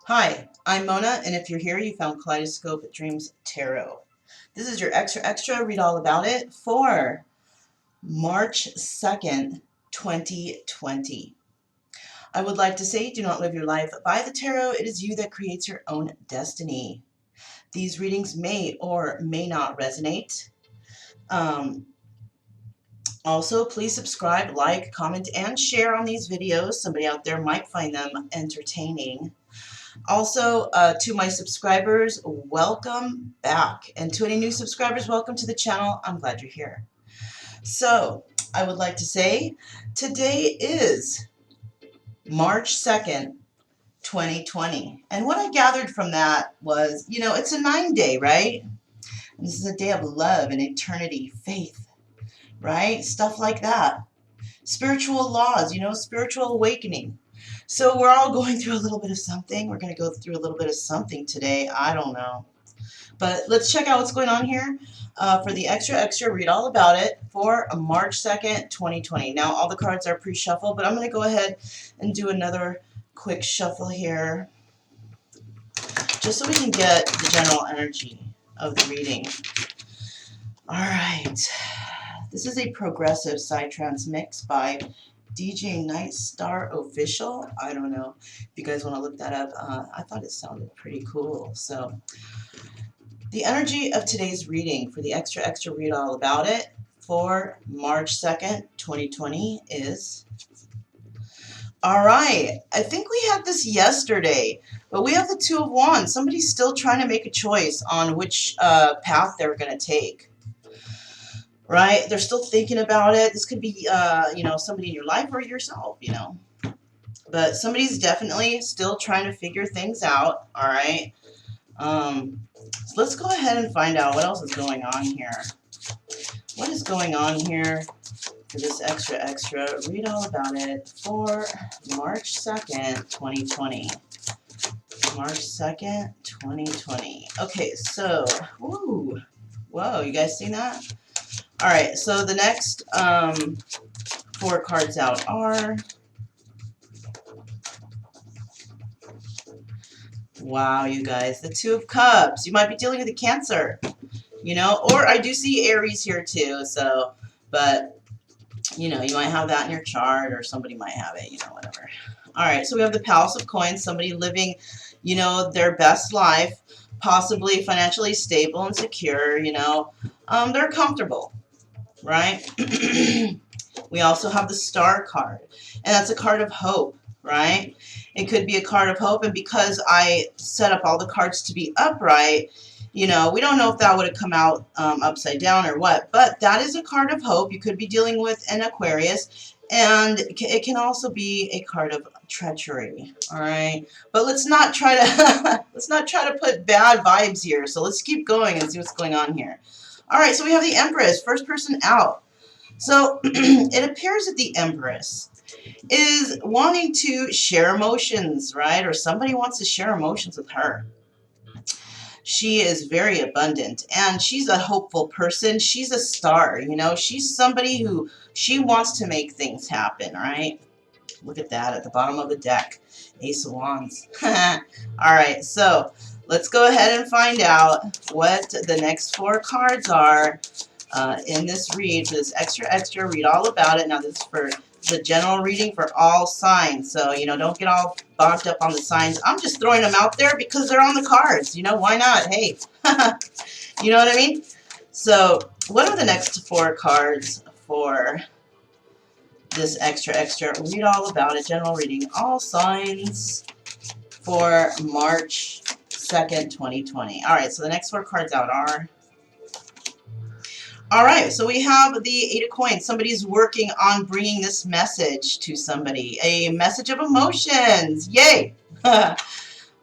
Hi, I'm Mona, and if you're here, you found Kaleidoscope Dreams Tarot. This is your extra read all about it for March 2nd, 2020. I would like to say, do not live your life by the tarot. It is you that creates your own destiny. These readings may or may not resonate. Um, Also, please subscribe, like, comment, and share on these videos. Somebody out there might find them entertaining. Also, to my subscribers, welcome back. And to any new subscribers, welcome to the channel. I'm glad you're here. So, I would like to say today is March 2nd, 2020. And what I gathered from that was, it's a 9-day, right? And this is a day of love and eternity, faith, right? Stuff like that. Spiritual laws, spiritual awakening. So we're all going through a little bit of something. We're going to go through a little bit of something today. I don't know. But let's check out what's going on here for the extra read all about it for March 2nd, 2020. Now, all the cards are pre-shuffled, but I'm going to go ahead and do another quick shuffle here just so we can get the general energy of the reading. All right. This is a progressive psytrance mix by DJ Night Star Official. I don't know if you guys want to look that up. I thought it sounded pretty cool. So the energy of today's reading for the extra read all about it for March 2nd, 2020 is, all right, I think we had this yesterday, but we have the Two of Wands. Somebody's still trying to make a choice on which path they're going to take. Right? They're still thinking about it. This could be, somebody in your life or yourself, But somebody's definitely still trying to figure things out, all right? So let's go ahead and find out what else is going on here. What is going on here for this extra read all about it for March 2nd, 2020. March 2nd, 2020. Okay, so, whoa, you guys seen that? All right, so the next 4 cards out are, wow, you guys, the Two of Cups. You might be dealing with a Cancer, or I do see Aries here too, so, but, you might have that in your chart, or somebody might have it, whatever. All right, so we have the Palace of Coins, somebody living, their best life, possibly financially stable and secure, they're comfortable, right? We also have the Star card, and that's a card of hope, right? It could be a card of hope, and because I set up all the cards to be upright, we don't know if that would have come out upside down or what, but that is a card of hope. You could be dealing with an Aquarius, and it can also be a card of treachery, all right? But let's not try to let's not try to put bad vibes here. So let's keep going and see what's going on here. All right, so we have the Empress, first person out. So it appears that the Empress is wanting to share emotions, right? Or somebody wants to share emotions with her. She is very abundant, and she's a hopeful person. She's a star, She's somebody who, she wants to make things happen, right? Look at that at the bottom of the deck. Ace of Wands. All right, so let's go ahead and find out what the next 4 cards are in this read, for this extra read all about it. Now, this is for the general reading for all signs, so, don't get all bogged up on the signs. I'm just throwing them out there because they're on the cards, why not? Hey, you know what I mean? So, what are the next 4 cards for this extra read all about it, general reading, all signs for March 2nd, 2020? All right, so the next 4 cards out are, all right, so we have the 8 of Coins. Somebody's working on bringing this message to somebody, a message of emotions. Yay! All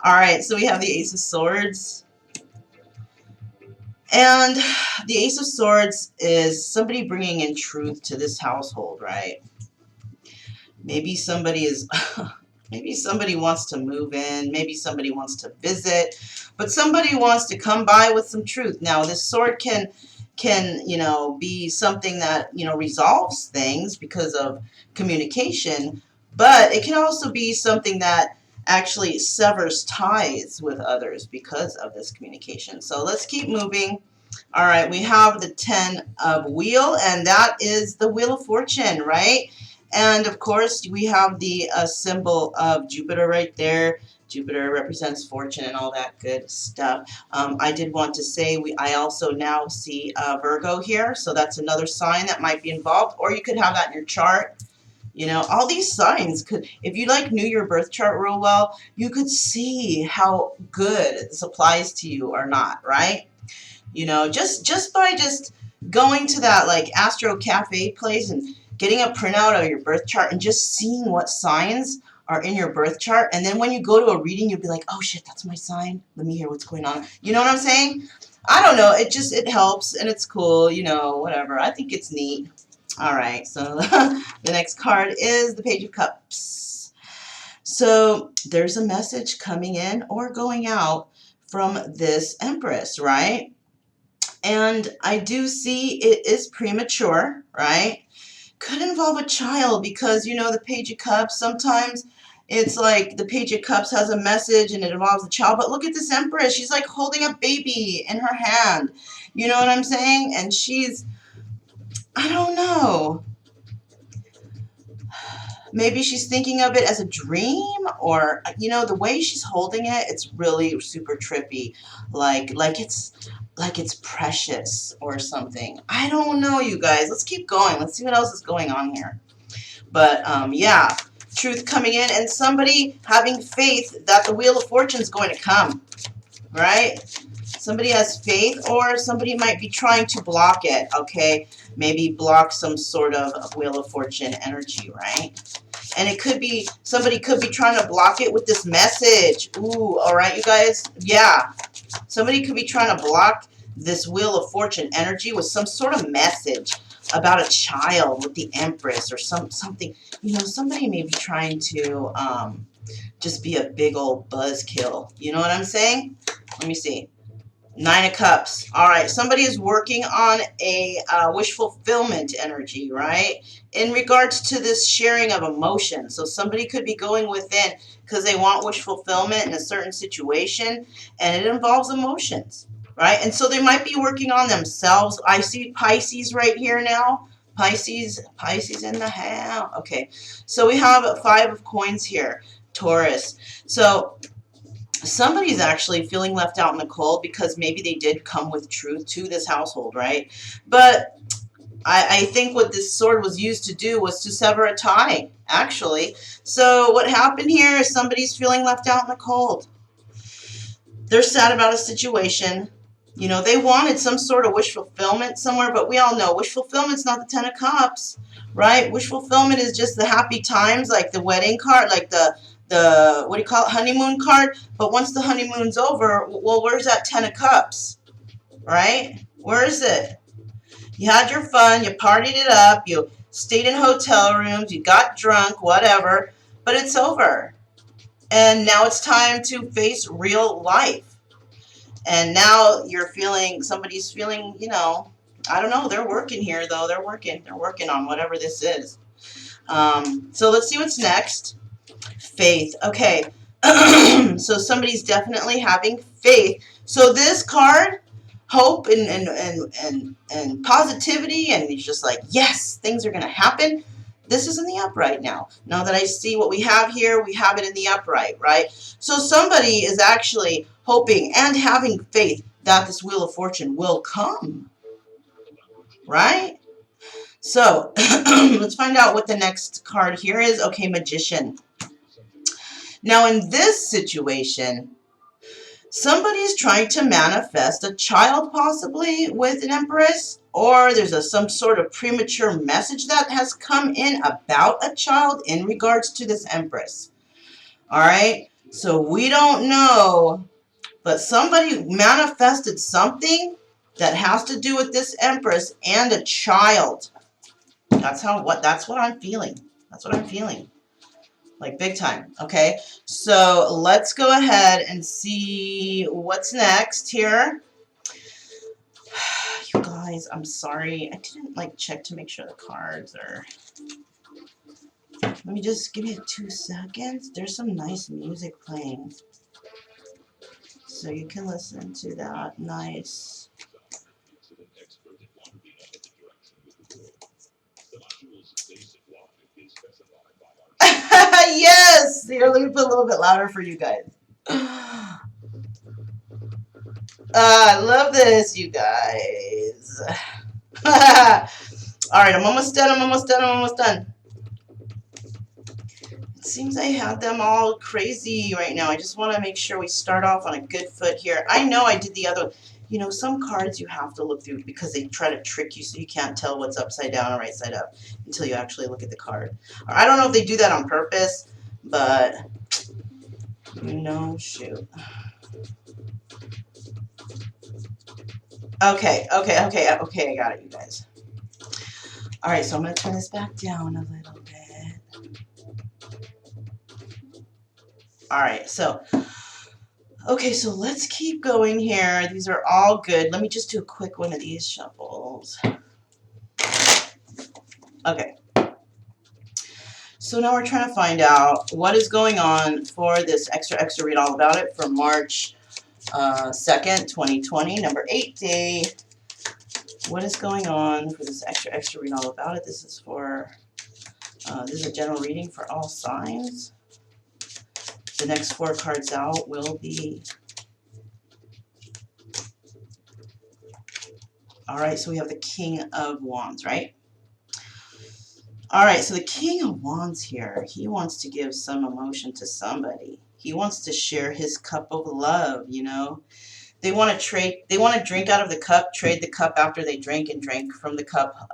right, so we have the Ace of Swords. And the Ace of Swords is somebody bringing in truth to this household, right? Maybe somebody is, maybe somebody wants to move in, maybe somebody wants to visit, but somebody wants to come by with some truth. Now, this sword can be something that, resolves things because of communication, but it can also be something that actually severs ties with others because of this communication. So let's keep moving. All right, we have the 10 of wheel, and that is the Wheel of Fortune, right? And of course, we have the symbol of Jupiter right there. Jupiter represents fortune and all that good stuff. I did want to say I also now see Virgo here, so that's another sign that might be involved, or you could have that in your chart. You know, all these signs could, if you like knew your birth chart real well, you could see how good this applies to you or not, right? You know, just by just going to that like Astro Cafe place and getting a printout of your birth chart and just seeing what signs are in your birth chart, and then when you go to a reading, you'll be like, oh shit, that's my sign. Let me hear what's going on. You know what I'm saying? I don't know. It helps and it's cool. You know, whatever. I think it's neat. All right. So the next card is the Page of Cups. So there's a message coming in or going out from this Empress, right? And I do see it is premature, right? Could involve a child because, you know, the Page of Cups, sometimes it's like the Page of Cups has a message and it involves a child. But look at this Empress. She's like holding a baby in her hand. You know what I'm saying? And she's, I don't know. Maybe she's thinking of it as a dream, or, you know, the way she's holding it, it's really super trippy. Like it's precious or something. I don't know, you guys. Let's keep going. Let's see what else is going on here. But yeah, truth coming in and somebody having faith that the Wheel of Fortune is going to come, right? Somebody has faith, or somebody might be trying to block it, okay? Maybe block some sort of Wheel of Fortune energy, right? And it could be, somebody could be trying to block it with this message. Ooh, all right, you guys? Yeah. Somebody could be trying to block this Wheel of Fortune energy with some sort of message about a child with the Empress or something. You know, somebody may be trying to just be a big old buzzkill. You know what I'm saying? Let me see. 9 of Cups. All right, somebody is working on a wish fulfillment energy, right? In regards to this sharing of emotion. So somebody could be going within because they want wish fulfillment in a certain situation, and it involves emotions, right? And so they might be working on themselves. I see Pisces right here now. Pisces in the house. Okay, so we have 5 of coins here. Taurus. So somebody's actually feeling left out in the cold because maybe they did come with truth to this household, right? But I think what this sword was used to do was to sever a tie, actually. So what happened here is somebody's feeling left out in the cold. They're sad about a situation. You know, they wanted some sort of wish fulfillment somewhere, but we all know wish fulfillment's not the 10 of Cups, right? Wish fulfillment is just the happy times, like the wedding card, like the what do you call it, honeymoon card. But once the honeymoon's over, well, where's that 10 of Cups, right? Where is it? You had your fun, you partied it up, you stayed in hotel rooms, you got drunk, whatever, but it's over. And now it's time to face real life. And now somebody's feeling, you know, I don't know, they're working here though, they're working on whatever this is. So let's see what's next. Faith. Okay. So somebody's definitely having faith. So this card, hope and positivity, and he's just like, yes, things are going to happen. This is in the upright now. Now that I see what we have here, we have it in the upright, right? So somebody is actually hoping and having faith that this Wheel of Fortune will come, right? So let's find out what the next card here is. Okay, Magician. Now in this situation, somebody's trying to manifest a child possibly with an Empress, or there's some sort of premature message that has come in about a child in regards to this Empress. All right, so we don't know, but somebody manifested something that has to do with this Empress and a child. That's what I'm feeling. That's what I'm feeling. Like big time. Okay, so let's go ahead and see what's next here. You guys, I'm sorry. I didn't check to make sure the cards are... Let me just give you 2 seconds. There's some nice music playing, so you can listen to that nice. Yes! Here, let me put a little bit louder for you guys. I love this, you guys. Alright, I'm almost done, I'm almost done, I'm almost done. It seems I have them all crazy right now. I just want to make sure we start off on a good foot here. I know I did the other, you know, some cards you have to look through because they try to trick you so you can't tell what's upside down or right side up until you actually look at the card. Or I don't know if they do that on purpose, but, you know, shoot. Okay, I got it, you guys. Alright, so I'm going to turn this back down a little bit. Alright, so, okay, so let's keep going here. These are all good. Let me just do a quick one of these shuffles. Okay. So now we're trying to find out what is going on for this extra read all about it for March 2nd, 2020, number 8 day. What is going on for this extra read all about it? This is for, this is a general reading for all signs. The next 4 cards out will be, alright, so we have the King of Wands, right? Alright, so the King of Wands here, he wants to give some emotion to somebody. He wants to share his cup of love, you know. They want to trade, they want to drink out of the cup, trade the cup after they drink, and drink from the cup,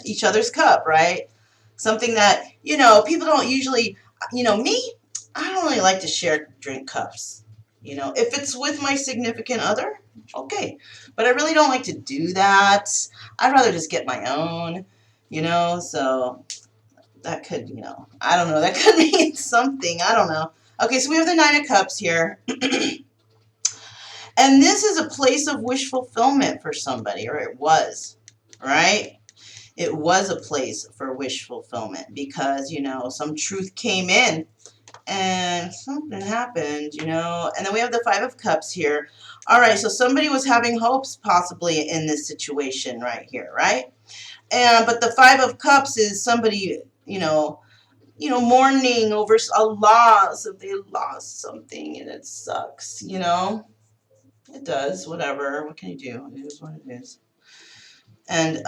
each other's cup, right? Something that, you know, people don't usually, you know, me, I don't really like to share drink cups. You know, if it's with my significant other, okay. But I really don't like to do that. I'd rather just get my own, you know, so that could, you know, I don't know, that could mean something, I don't know. Okay, so we have the 9 of Cups here. And this is a place of wish fulfillment for somebody, or it was, right? It was a place for wish fulfillment because, you know, some truth came in and something happened, you know. And then we have the 5 of Cups here. All right, so somebody was having hopes possibly in this situation right here, right? But the 5 of Cups is somebody, you know, mourning over a loss, if they lost something and it sucks, you know. It does, whatever. What can you do? It is what it is. And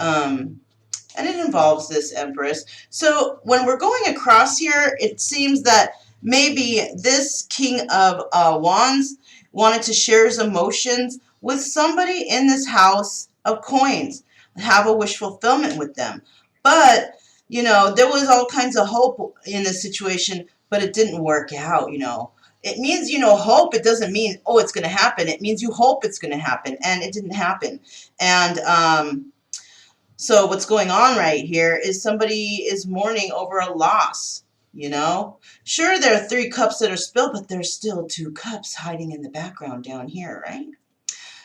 it involves this Empress. So when we're going across here, it seems that maybe this King of Wands wanted to share his emotions with somebody in this house of coins, have a wish fulfillment with them. But, you know, there was all kinds of hope in this situation, but it didn't work out, you know. It means, you know, hope. It doesn't mean, oh, it's going to happen. It means you hope it's going to happen, and it didn't happen. And so what's going on right here is somebody is mourning over a loss, you know. Sure, there are 3 cups that are spilled, but there's still 2 cups hiding in the background down here, right?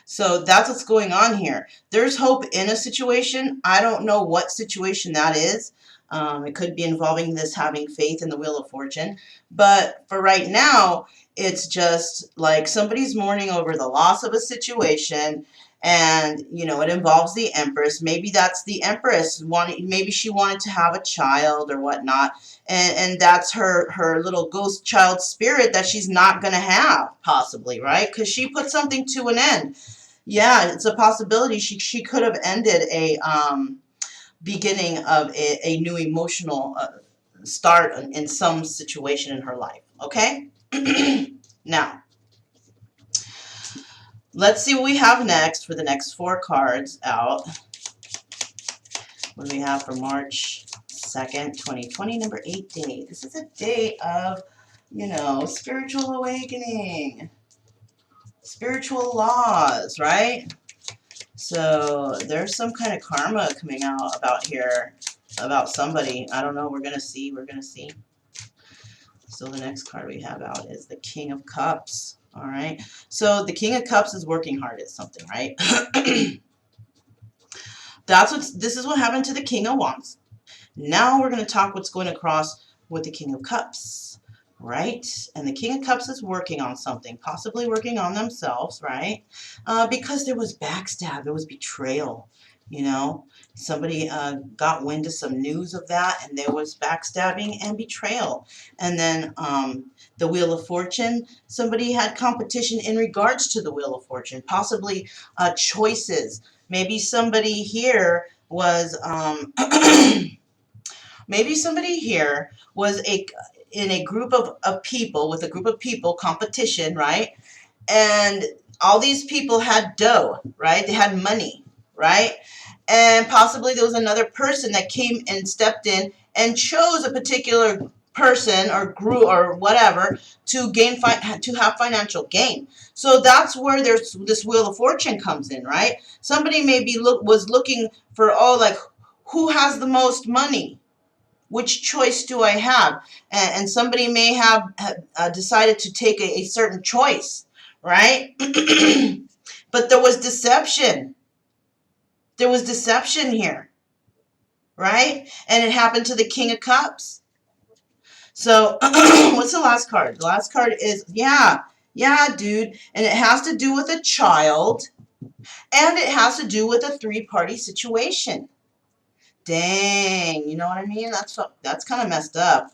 So that's what's going on here. There's hope in a situation. I don't know what situation that is. It could be involving this having faith in the Wheel of Fortune. But for right now, it's just like somebody's mourning over the loss of a situation. And, you know, it involves the Empress. Maybe that's the Empress. Maybe she wanted to have a child or whatnot. And that's her little ghost child spirit that she's not going to have, possibly, right? Because she put something to an end. Yeah, it's a possibility. She could have ended a beginning of a new emotional start in some situation in her life. Okay? Now, let's see what we have next for the next 4 cards out. What do we have for March 2nd, 2020, number 8 day? This is a day of, you know, spiritual awakening, spiritual laws, right? So there's some kind of karma coming out about here, about somebody. I don't know. We're going to see. We're going to see. So the next card we have out is the King of Cups. All right. So the King of Cups is working hard at something, right? This is what happened to the King of Wands. Now we're going to talk what's going across with the King of Cups, right? And the King of Cups is working on something, possibly working on themselves, right? Because there was backstab, there was betrayal, you know. Somebody got wind of some news of that, and there was backstabbing and betrayal. And then the Wheel of Fortune, somebody had competition in regards to the Wheel of Fortune, possibly choices. Maybe somebody here was maybe somebody here was in a group of people, with a group of people, competition, right? And all these people had dough, right? They had money, right? And possibly there was another person that came and stepped in and chose a particular person or group or whatever to to have financial gain. So that's where there's this Wheel of Fortune comes in, right? Somebody maybe was looking for, oh, like, who has the most money? Which choice do I have? And somebody may have decided to take a certain choice, right? But there was deception. There was deception here, right? And it happened to the King of Cups. So what's the last card? The last card is, yeah, dude. And it has to do with a child, and it has to do with a three-party situation. Dang, you know what I mean? That's kind of messed up.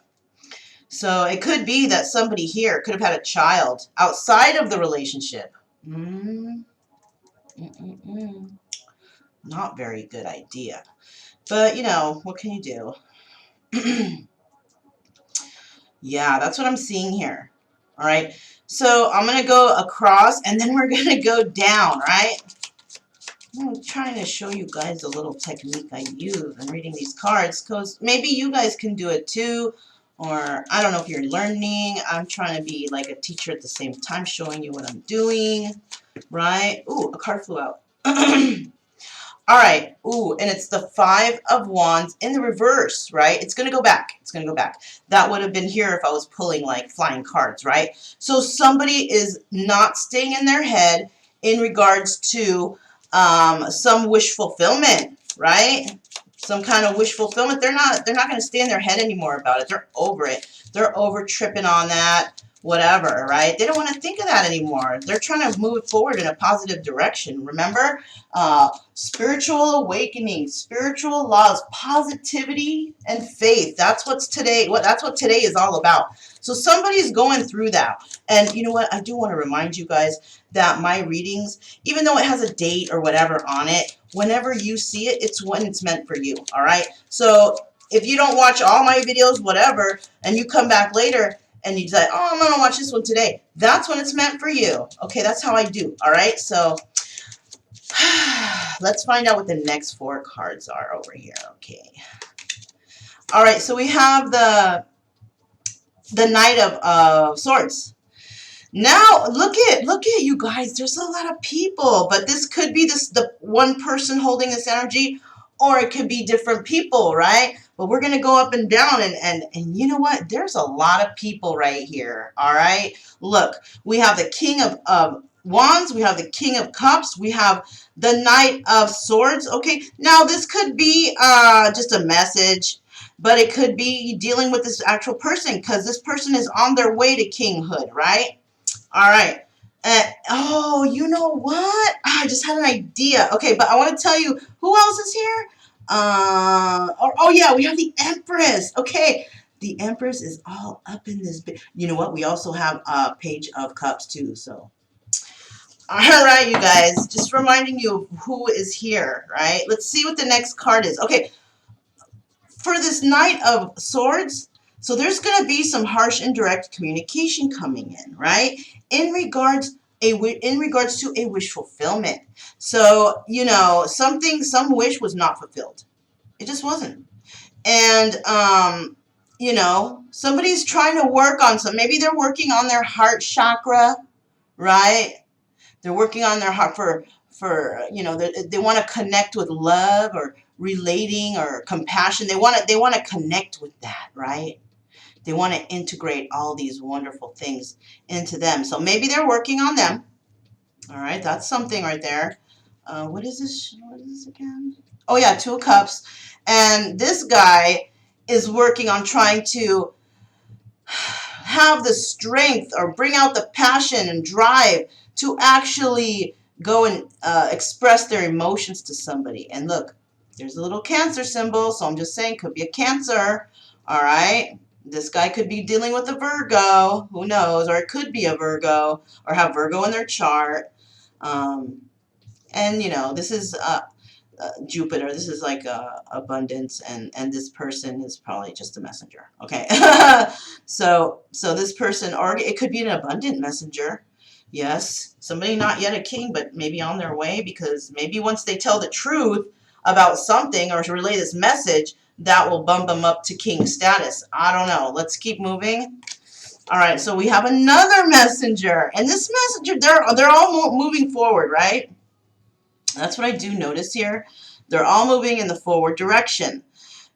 So it could be that somebody here could have had a child outside of the relationship. Not very good idea. But, you know, what can you do? Yeah, that's what I'm seeing here. All right. So I'm going to go across, and then we're going to go down, right? I'm trying to show you guys a little technique I use in reading these cards, because maybe you guys can do it too. Or I don't know if you're learning. I'm trying to be like a teacher at the same time, showing you what I'm doing, right? Ooh, a card flew out. All right. Ooh, and it's the Five of Wands in the reverse, right? It's going to go back. It's going to go back. That would have been here if I was pulling like flying cards, right? So somebody is not staying in their head in regards to some wish fulfillment, right? Some kind of wish fulfillment. They're not going to stay in their head anymore about it. They're over it. They're over tripping on that. Whatever, right? They don't want to think of that anymore. They're trying to move forward in a positive direction. Remember, spiritual awakening, spiritual laws, positivity, and faith. That's what's today. That's what today is all about. So somebody's going through that. And you know what? I do want to remind you guys that my readings, even though it has a date or whatever on it, whenever you see it, it's when it's meant for you. All right. So if you don't watch all my videos, whatever, and you come back later and you decide, oh, I'm going to watch this one today, that's when it's meant for you. Okay, that's how I do. All right, so let's find out what the next four cards are over here. Okay. All right, so we have the Knight of Swords. Now, look at you guys. There's a lot of people, but this could be the one person holding this energy, or it could be different people, right? But we're going to go up and down, and you know what? There's a lot of people right here, all right? Look, we have the King of Wands, we have the King of Cups, we have the Knight of Swords. Okay, now this could be just a message, but it could be dealing with this actual person, because this person is on their way to kinghood, right? All right. Oh, you know what? I just had an idea. Okay, but I want to tell you who else is here. Oh yeah, we have the Empress. Okay, the Empress is all up in this. You know what? We also have a Page of Cups too. So, all right, you guys, just reminding you of who is here. Right? Let's see what the next card is. Okay, for this Knight of Swords. So there's going to be some harsh and direct communication coming in, right? In regards to a wish fulfillment. So, you know, some wish was not fulfilled. It just wasn't. And, you know, somebody's trying to work on maybe they're working on their heart chakra, right? They're working on their heart for you know, they want to connect with love or relating or compassion. They want to connect with that, right? They want to integrate all these wonderful things into them. So maybe they're working on them. All right, that's something right there. What is this? What is this again? Oh yeah, Two of Cups. And this guy is working on trying to have the strength or bring out the passion and drive to actually go and express their emotions to somebody. And look, there's a little Cancer symbol, so I'm just saying, could be a Cancer. All right. This guy could be dealing with a Virgo. Who knows? Or it could be a Virgo or have Virgo in their chart. And, you know, this is Jupiter. This is like abundance, and this person is probably just a messenger. Okay. so this person, or it could be an abundant messenger. Yes, somebody not yet a king, but maybe on their way, because maybe once they tell the truth about something or relay this message, that will bump them up to king status. I don't know. Let's keep moving. All right, so we have another messenger, and this messenger, they're all moving forward, right? That's what I do notice here. They're all moving in the forward direction.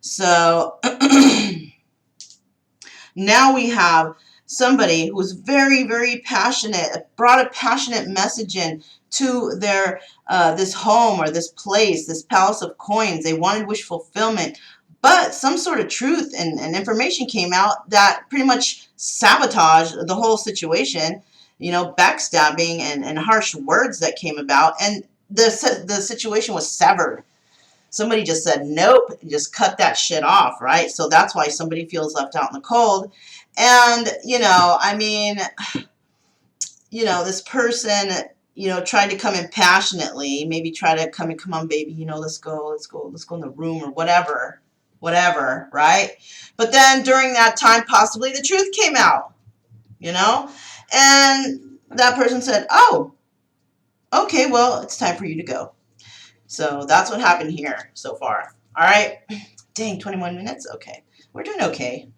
So now we have somebody who's very, very passionate, brought a passionate message in to their this home or this place, this palace of coins. They wanted wish fulfillment, but some sort of truth and information came out that pretty much sabotaged the whole situation. You know, backstabbing and harsh words that came about, and the situation was severed. Somebody just said, nope, just cut that shit off, right? So that's why somebody feels left out in the cold. And, you know, I mean, you know, this person, you know, tried to come in passionately, maybe try to come on, baby, you know, let's go in the room or whatever, right? But then during that time, possibly the truth came out, you know, and that person said, oh, okay, well, it's time for you to go. So that's what happened here so far. All right. Dang, 21 minutes? Okay. We're doing okay.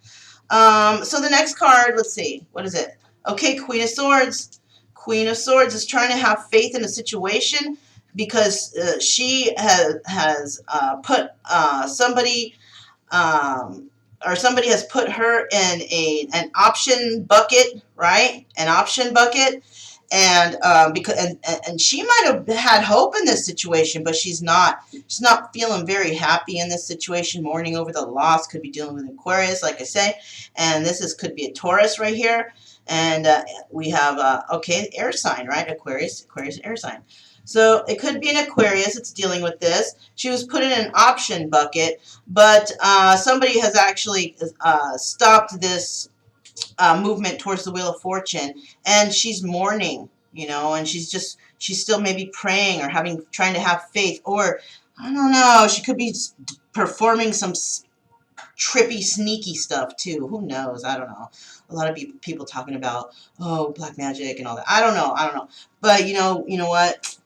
So the next card, let's see. What is it? Okay, Queen of Swords. Queen of Swords is trying to have faith in a situation because she has put somebody or somebody has put her in an option bucket, right? An option bucket. And because she might have had hope in this situation, but she's not feeling very happy in this situation. Mourning over the loss, could be dealing with Aquarius, like I say, and this could be a Taurus right here. And we have okay, air sign, right? Aquarius air sign. So it could be an Aquarius. It's dealing with this. She was put in an option bucket, but somebody has actually stopped this movement towards the Wheel of Fortune, and she's mourning, you know, and she's still maybe praying or trying to have faith, or I don't know, she could be performing some trippy, sneaky stuff too. Who knows? I don't know. A lot of people talking about, oh, black magic and all that. I don't know. But you know what?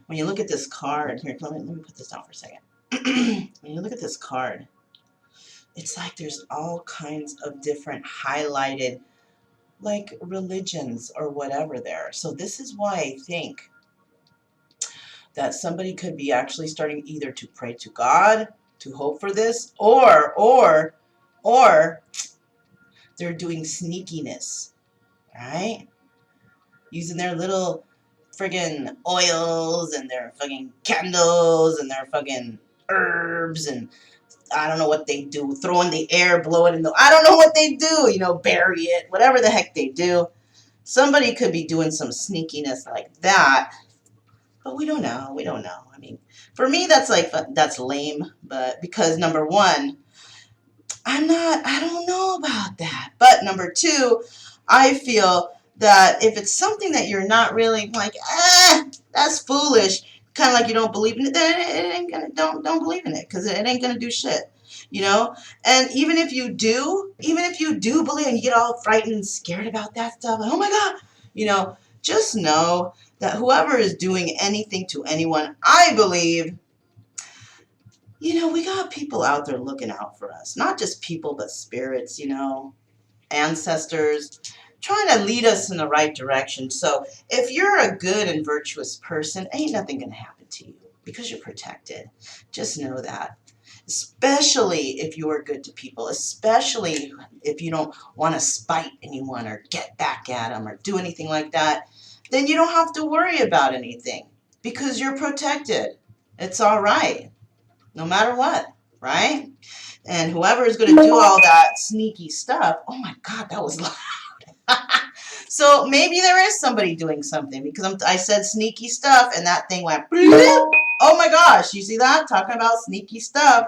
When you look at this card here, let me put this down for a second. When you look at this card, it's like there's all kinds of different highlighted, like, religions or whatever there. So this is why I think that somebody could be actually starting either to pray to God, to hope for this, or they're doing sneakiness, right? Using their little friggin' oils and their fucking candles and their fucking herbs and I don't know what they do. Throw in the air, blow it in the... I don't know what they do. You know, bury it. Whatever the heck they do. Somebody could be doing some sneakiness like that. But we don't know. We don't know. I mean, for me, that's lame. But because, number one, I don't know about that. But number two, I feel that if it's something that you're not really like, that's foolish, kind of like you don't believe in it, then it ain't gonna, don't believe in it, because it ain't gonna do shit, you know. And even if you do believe and you get all frightened and scared about that stuff, like, oh my God, you know, just know that whoever is doing anything to anyone, I believe, you know, we got people out there looking out for us. Not just people, but spirits, you know, ancestors, trying to lead us in the right direction. So if you're a good and virtuous person, ain't nothing going to happen to you because you're protected. Just know that. Especially if you are good to people, especially if you don't want to spite anyone or get back at them or do anything like that, then you don't have to worry about anything because you're protected. It's all right, no matter what. right? And whoever is going to do all that sneaky stuff, oh my God, that was loud. So maybe there is somebody doing something because I said sneaky stuff and that thing went, bloop. Oh my gosh, you see that? Talking about sneaky stuff.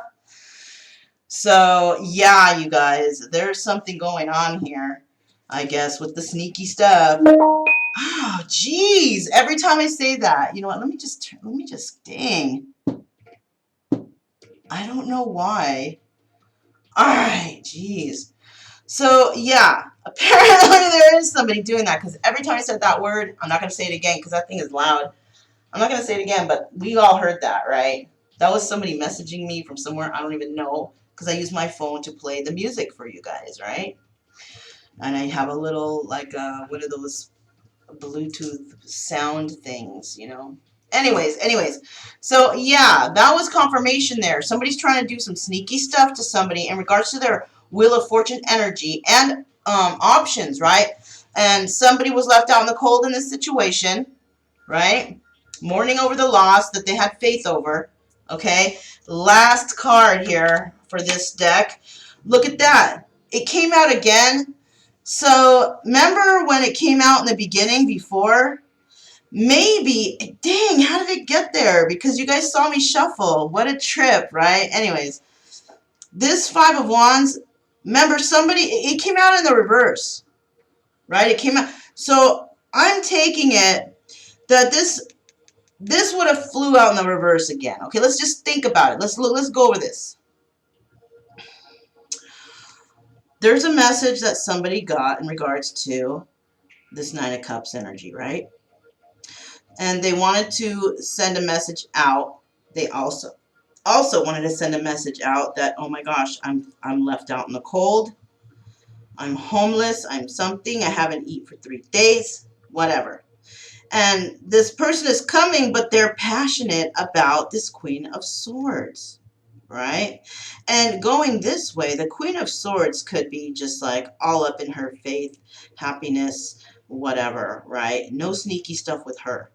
So yeah, you guys, there's something going on here, I guess, with the sneaky stuff. Oh, geez. Every time I say that, you know what? Let me just, dang. I don't know why. All right, geez. So, yeah, apparently there is somebody doing that because every time I said that word, I'm not going to say it again because that thing is loud. I'm not going to say it again, but we all heard that, right? That was somebody messaging me from somewhere. I don't even know because I use my phone to play the music for you guys, right? And I have a little, like, what are those Bluetooth sound things, you know? Anyways, so yeah, that was confirmation there. Somebody's trying to do some sneaky stuff to somebody in regards to their Wheel of Fortune energy and options, right? And somebody was left out in the cold in this situation, right? Mourning over the loss that they had faith over, okay? Last card here for this deck. Look at that. It came out again. So remember when it came out in the beginning before? Maybe, dang, how did it get there? Because you guys saw me shuffle. What a trip, right? Anyways, this Five of Wands, remember it came out in the reverse, right? It came out. So I'm taking it that this would have flew out in the reverse again. Okay, let's just think about it. Let's go over this. There's a message that somebody got in regards to this Nine of Cups energy, right? And they wanted to send a message out. They also wanted to send a message out that, oh my gosh, I'm left out in the cold. I'm homeless. I'm something. I haven't eaten for 3 days. Whatever. And this person is coming, but they're passionate about this Queen of Swords, right? And going this way, the Queen of Swords could be just like all up in her faith, happiness, whatever, right? No sneaky stuff with her.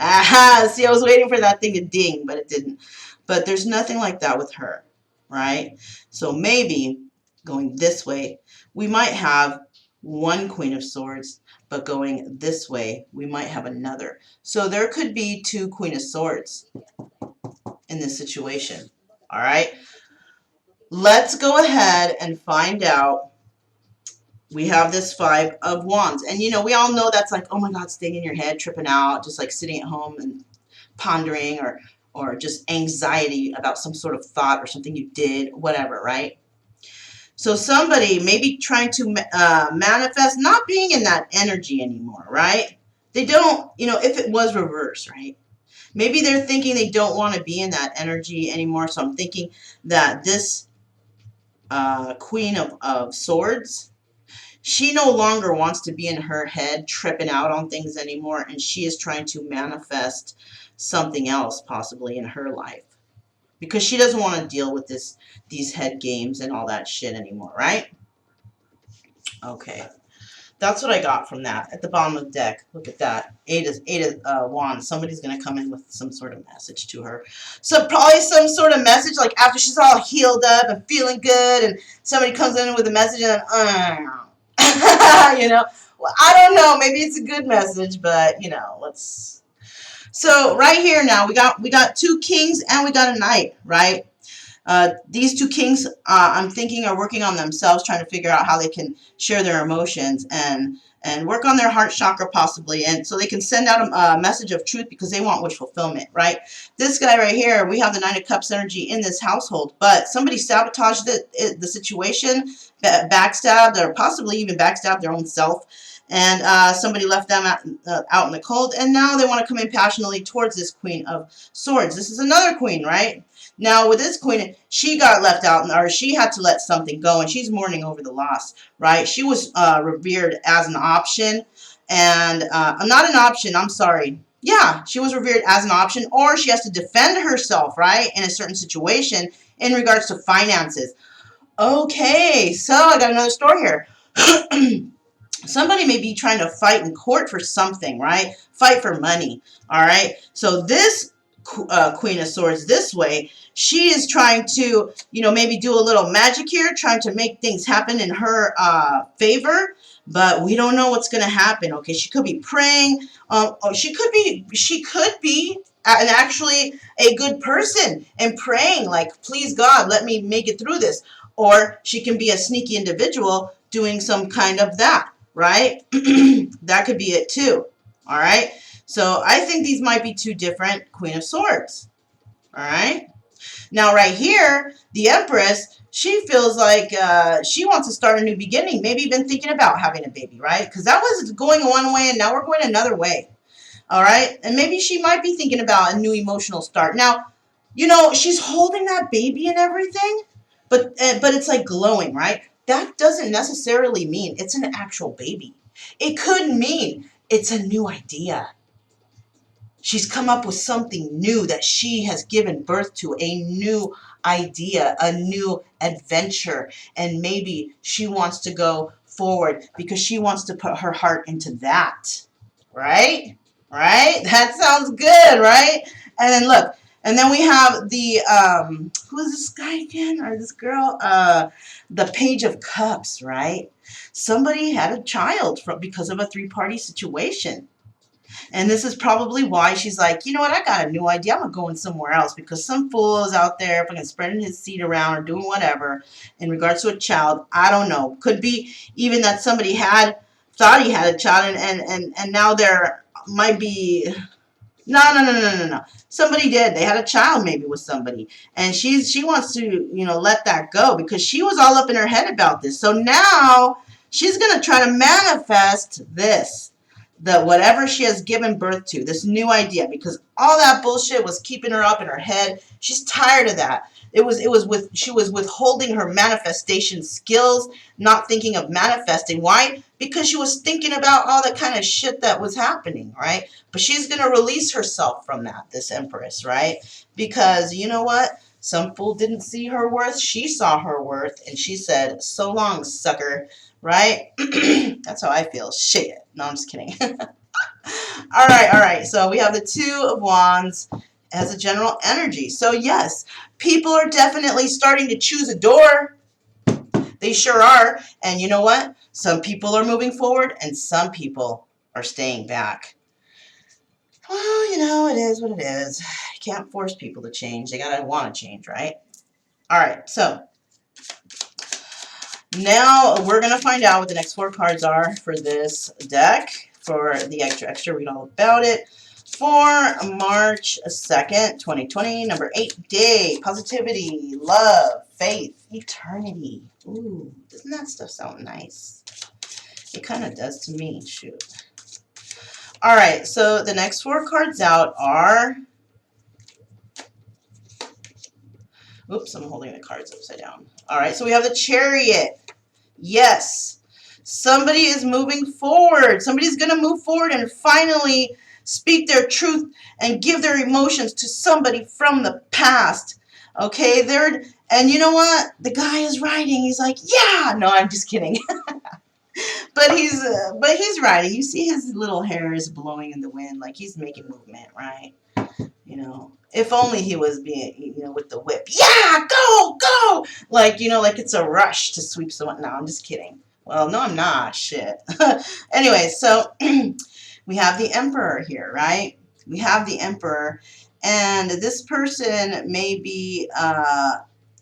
Aha, see, I was waiting for that thing to ding, but it didn't. But there's nothing like that with her, right? So maybe going this way, we might have one Queen of Swords, but going this way, we might have another. So there could be 2 Queen of Swords in this situation, all right? Let's go ahead and find out. We have this Five of Wands. And, you know, we all know that's like, oh my God, staying in your head, tripping out, just like sitting at home and pondering or just anxiety about some sort of thought or something you did, whatever, right? So somebody maybe trying to manifest not being in that energy anymore, right? They don't, you know, if it was reverse, right? Maybe they're thinking they don't want to be in that energy anymore. So I'm thinking that this Queen of Swords, she no longer wants to be in her head tripping out on things anymore, and she is trying to manifest something else possibly in her life because she doesn't want to deal with these head games and all that shit anymore, right? Okay. That's what I got from that. At the bottom of the deck, look at that. Eight of Wands. Somebody's going to come in with some sort of message to her. So probably some sort of message, like after she's all healed up and feeling good, and somebody comes in with a message and, you know. Well, I don't know. Maybe it's a good message, but, you know, let's. So right here now, we got 2 kings and we got a knight, right? These 2 kings, I'm thinking, are working on themselves, trying to figure out how they can share their emotions and work on their heart chakra possibly, and so they can send out a message of truth because they want wish fulfillment, right? This guy right here, we have the Nine of Cups energy in this household, but somebody sabotaged the situation, backstabbed, or possibly even backstabbed their own self, and somebody left them out in the cold, and now they want to come in passionately towards this Queen of Swords. This is another queen, right? Now, with this queen, she got left out, or she had to let something go, and she's mourning over the loss, right? She was revered as an option, and not an option, I'm sorry. Yeah, she was revered as an option, or she has to defend herself, right, in a certain situation in regards to finances. Okay, so I got another story here. Somebody may be trying to fight in court for something, right? Fight for money, all right? So this Queen of Swords this way. She is trying to, maybe do a little magic here, trying to make things happen in her favor. But we don't know what's going to happen. Okay, she could be praying. Or she could be and actually a good person and praying like, please God, let me make it through this. Or she can be a sneaky individual doing some kind of that, right? That could be it too. All right. So I think these might be two different Queen of Swords. All right. Now right here, the Empress, she feels like she wants to start a new beginning. Maybe even thinking about having a baby, right? Because that was going one way and now we're going another way. All right. And maybe she might be thinking about a new emotional start. Now, she's holding that baby and everything, but it's like glowing, right? That doesn't necessarily mean it's an actual baby. It could mean it's a new idea. She's come up with something new that she has given birth to, a new idea, a new adventure. And maybe she wants to go forward because she wants to put her heart into that. Right? Right? That sounds good, right? And then look, and then we have the, who is this guy again? Or this girl? The Page of Cups, right? Somebody had a child because of a three-party situation. And this is probably why she's like, you know what, I got a new idea. I'm going somewhere else because some fool is out there fucking spreading his seed around or doing whatever in regards to a child. I don't know. Could be even that somebody thought he had a child and now there might be... No. Somebody did. They had a child maybe with somebody. And she wants to, let that go because she was all up in her head about this. So now she's going to try to manifest this, the whatever she has given birth to, this new idea, because all that bullshit was keeping her up in her head. She's tired of that. She was withholding her manifestation skills, not thinking of manifesting. Why? Because she was thinking about all the kind of shit that was happening, right? But she's going to release herself from that, this Empress, right? Because you know what? Some fool didn't see her worth. She saw her worth, and she said, so long, sucker, right? That's how I feel. Shit. No, I'm just kidding. All right. So we have the Two of Wands as a general energy. So yes, people are definitely starting to choose a door. They sure are. And you know what? Some people are moving forward and some people are staying back. Well, it is what it is. You can't force people to change. They gotta want to change, right? All right, so now we're going to find out what the next 4 cards are for this deck. For the extra, read all about it. For March 2nd, 2020, number 8 day, positivity, love, faith, eternity. Ooh, doesn't that stuff sound nice? It kind of does to me, shoot. All right, so the next 4 cards out are... Oops, I'm holding the cards upside down. All right, so we have the Chariot. Yes, somebody is moving forward. Somebody's going to move forward and finally speak their truth and give their emotions to somebody from the past. Okay, and you know what? The guy is writing. He's like, yeah. No, I'm just kidding. But he's writing. You see his little hair is blowing in the wind, like he's making movement, right? If only he was being, with the whip. Yeah, go! Like it's a rush to sweep someone. No, I'm just kidding. Well, no, I'm not. Shit. Anyway, so we have the Emperor here, right? We have the Emperor, and this person may be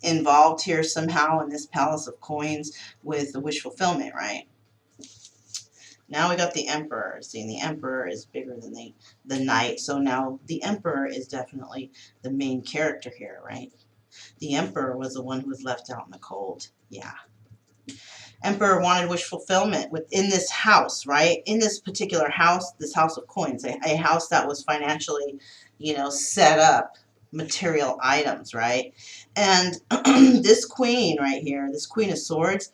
involved here somehow in this Palace of Coins with the wish fulfillment, right? Now we got the Emperor. See, the Emperor is bigger than the Knight. So now the Emperor is definitely the main character here, right? The Emperor was the one who was left out in the cold. Yeah. Emperor wanted wish fulfillment within this house, right? In this particular house, this House of Coins, a house that was financially, set up, material items, right? And this queen right here, this Queen of Swords,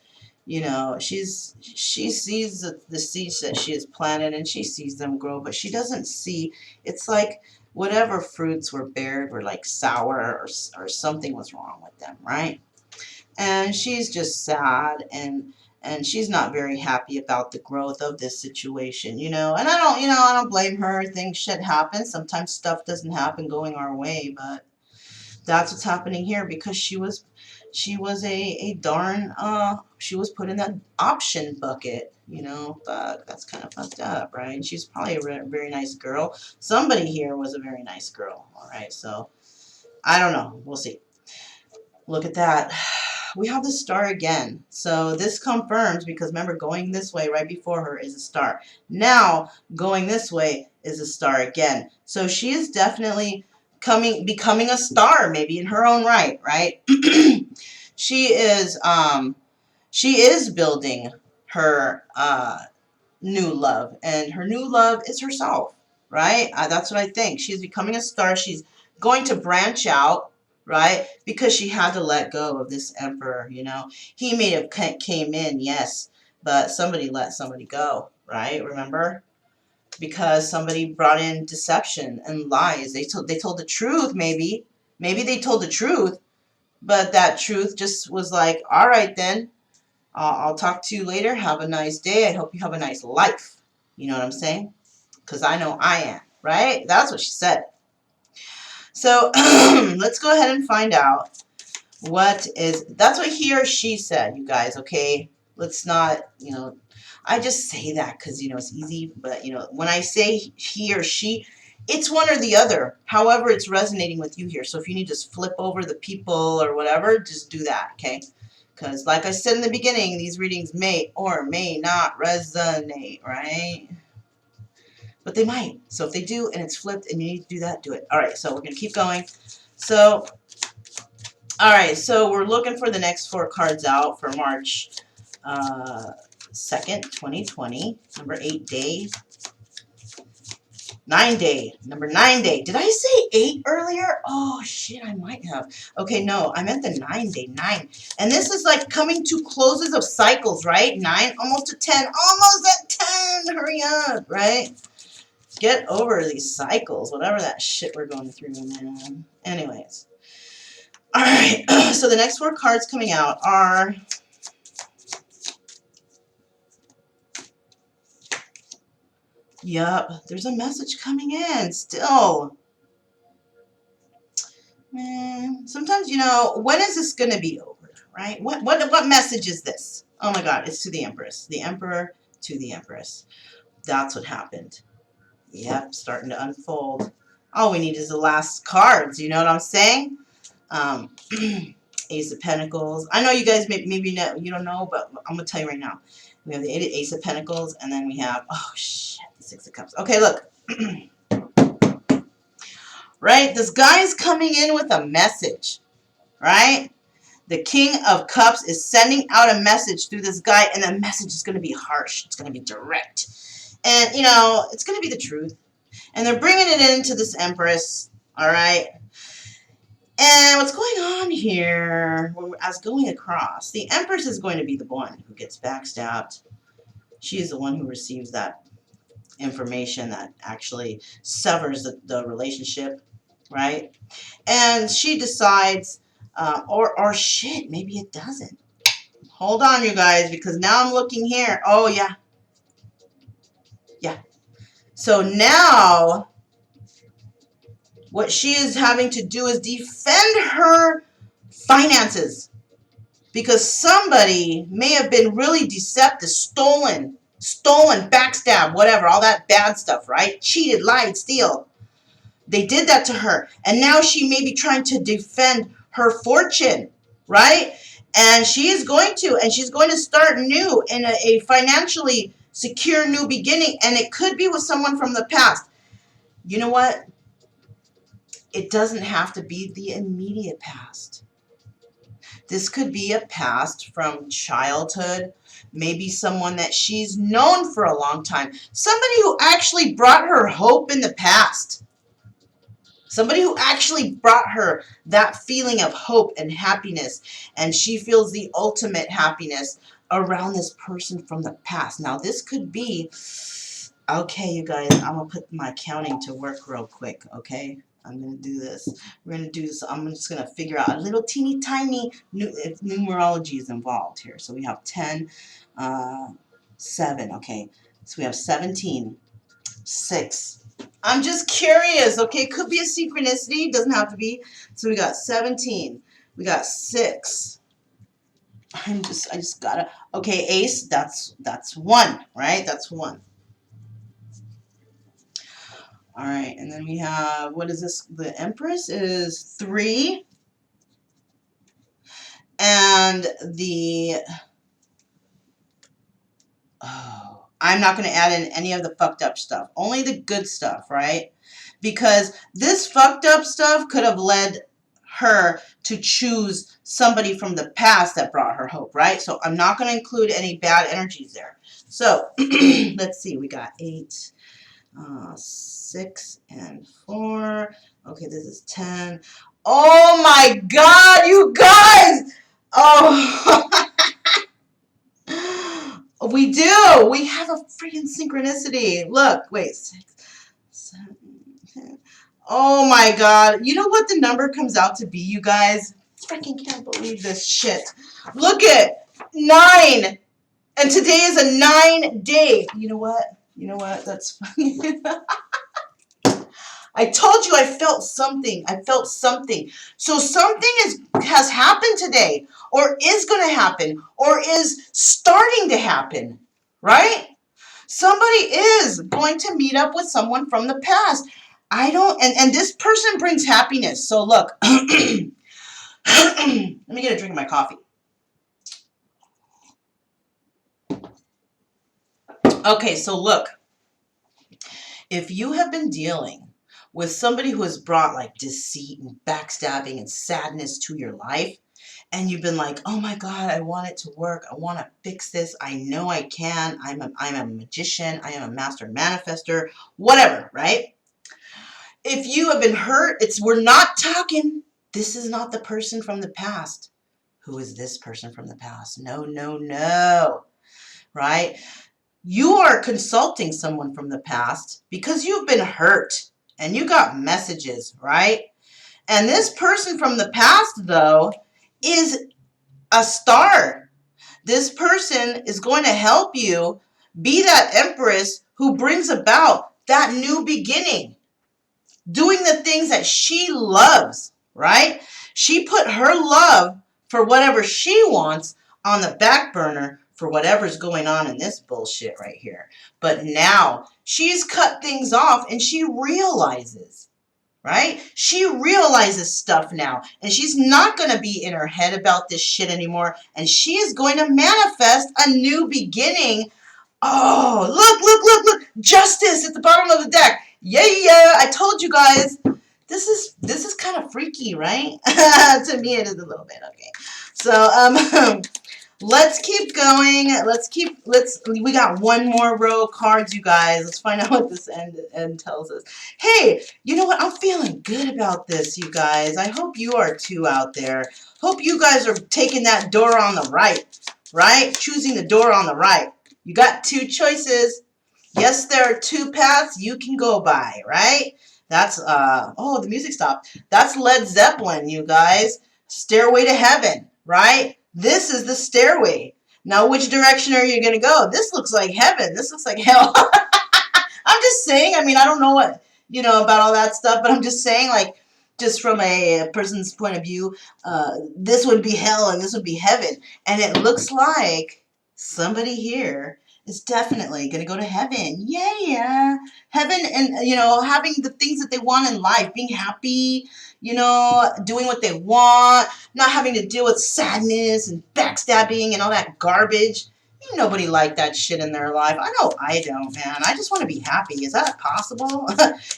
she sees the seeds that she has planted and she sees them grow, but she doesn't see, it's like whatever fruits were bared were like sour or something was wrong with them, right? And she's just sad and And she's not very happy about the growth of this situation, you know. And I don't blame her. Things, shit happens. Sometimes stuff doesn't happen going our way, but that's what's happening here because she was a darn she was put in that option bucket, you know. Fuck, that's kind of fucked up, right? She's probably a very nice girl. Somebody here was a very nice girl, all right? So I don't know. We'll see. Look at that. We have the star again. So this confirms, because remember, going this way right before her is a star. Now, going this way is a star again. So she is definitely becoming a star, maybe in her own right, right? She is building her new love, and her new love is herself, right? That's what I think. She's becoming a star. She's going to branch out, right? Because she had to let go of this emperor, you know. He may have came in, yes, but somebody let somebody go, right? Remember? Because somebody brought in deception and lies. They told the truth, maybe. Maybe they told the truth, but that truth just was like, all right then. I'll talk to you later. Have a nice day. I hope you have a nice life. You know what I'm saying? Because I know I am, right? That's what she said. So let's go ahead and find out that's what he or she said, you guys, okay? Let's not, you know, I just say that because, you know, it's easy. But, you know, when I say he or she, it's one or the other. However, it's resonating with you here. So if you need to just flip over the people or whatever, just do that, okay? Because, like I said in the beginning, these readings may or may not resonate, right? But they might. So if they do and it's flipped and you need to do that, do it. All right, so we're going to keep going. So, all right, so we're looking for the next 4 cards out for March 2nd, 2020. Number 8 day. 9 day. Number 9 day. Did I say 8 earlier? Oh, shit, I might have. Okay, no, I meant the 9 day. 9. And this is like coming to closes of cycles, right? 9, almost to 10. Almost at 10. Hurry up, right? Get over these cycles, whatever that shit we're going through, man. Anyways. All right, so the next 4 cards coming out are... Yup, there's a message coming in still. Man, sometimes, you know, when is this going to be over, right? What message is this? Oh my God, it's to the Empress. The Emperor to the Empress. That's what happened. Yep, starting to unfold. All we need is the last cards, you know what I'm saying? Ace of Pentacles. I know you guys maybe know, you don't know, but I'm going to tell you right now. We have the Ace of Pentacles, and then we have, oh shit, the 6 of Cups. Okay, look. Right? This guy is coming in with a message, right? The King of Cups is sending out a message through this guy, and the message is going to be harsh. It's going to be direct. And, you know, it's going to be the truth. And they're bringing it into this Empress, all right? And what's going on here, as going across, the Empress is going to be the one who gets backstabbed. She is the one who receives that information that actually severs the relationship, right? And she decides, or shit, maybe it doesn't. Hold on, you guys, because now I'm looking here. Oh, yeah. Yeah. So now what she is having to do is defend her finances, because somebody may have been really deceptive, stolen, backstab, whatever, all that bad stuff, right? Cheated, lied, steal. They did that to her, and now she may be trying to defend her fortune, right? And she is going to, and she's going to start new in a financially secure new beginning, and it could be with someone from the past. You know what? It doesn't have to be the immediate past. This could be a past from childhood, maybe someone that she's known for a long time, somebody who actually brought her hope in the past, somebody who actually brought her that feeling of hope and happiness, and she feels the ultimate happiness around this person from the past. Now, this could be, okay, you guys, I'm going to put my counting to work real quick, okay? I'm going to do this. We're going to do this. I'm just going to figure out a little teeny tiny numerology is involved here. So we have 10, 7. Okay. So we have 17, 6. I'm just curious. Okay. Could be a synchronicity. Doesn't have to be. So we got 17. We got 6. I just gotta. Okay. Ace. That's 1, right? That's 1. All right, and then we have, what is this? The Empress is 3. And the, oh, I'm not going to add in any of the fucked up stuff. Only the good stuff, right? Because this fucked up stuff could have led her to choose somebody from the past that brought her hope, right? So I'm not going to include any bad energies there. So let's see, we got 8. 6 and 4. Okay, this is 10. Oh my God, you guys! Oh, we do. We have a freaking synchronicity. Look, wait, 6, 7, 10. Oh my God! You know what the number comes out to be, you guys? I freaking can't believe this shit. Look at 9, and today is a 9 day. You know what? You know what? That's funny. I told you I felt something. I felt something. So something has happened today, or is going to happen, or is starting to happen, right? Somebody is going to meet up with someone from the past. I don't, and this person brings happiness. So look, let me get a drink of my coffee. Okay, so look, if you have been dealing with somebody who has brought like deceit and backstabbing and sadness to your life, and you've been like, oh my God, I want it to work. I want to fix this. I know I can. I'm a magician. I am a master manifester, whatever, right? If you have been hurt, we're not talking. This is not the person from the past. Who is this person from the past? No, no, no, right? You are consulting someone from the past because you've been hurt and you got messages, right? And this person from the past, though, is a star. This person is going to help you be that empress who brings about that new beginning, doing the things that she loves, right? She put her love for whatever she wants on the back burner for whatever's going on in this bullshit right here. But now she's cut things off and she realizes, right? She realizes stuff now, and she's not going to be in her head about this shit anymore, and she is going to manifest a new beginning. Oh, look, justice at the bottom of the deck. Yeah, I told you guys. This is kind of freaky, right? To me it is a little bit. Okay. So, let's keep going. We got one more row of cards, you guys. Let's find out what this end tells us. Hey, you know what? I'm feeling good about this, you guys. I hope you are too out there. Hope you guys are taking that door on the right? Choosing the door on the right. You got 2 choices. Yes, there are 2 paths you can go by, right? That's, oh, the music stopped. That's Led Zeppelin, you guys. Stairway to Heaven, right? This is the stairway. Now, which direction are you going to go? This looks like heaven. This looks like hell. I'm just saying, I mean, I don't know what, about all that stuff, but I'm just saying, like, just from a person's point of view, this would be hell and this would be heaven. And it looks like somebody here is definitely going to go to heaven. Yeah. Heaven and, having the things that they want in life, being happy, doing what they want, not having to deal with sadness and backstabbing and all that garbage. Ain't nobody like that shit in their life. I know I don't, man. I just want to be happy. Is that possible?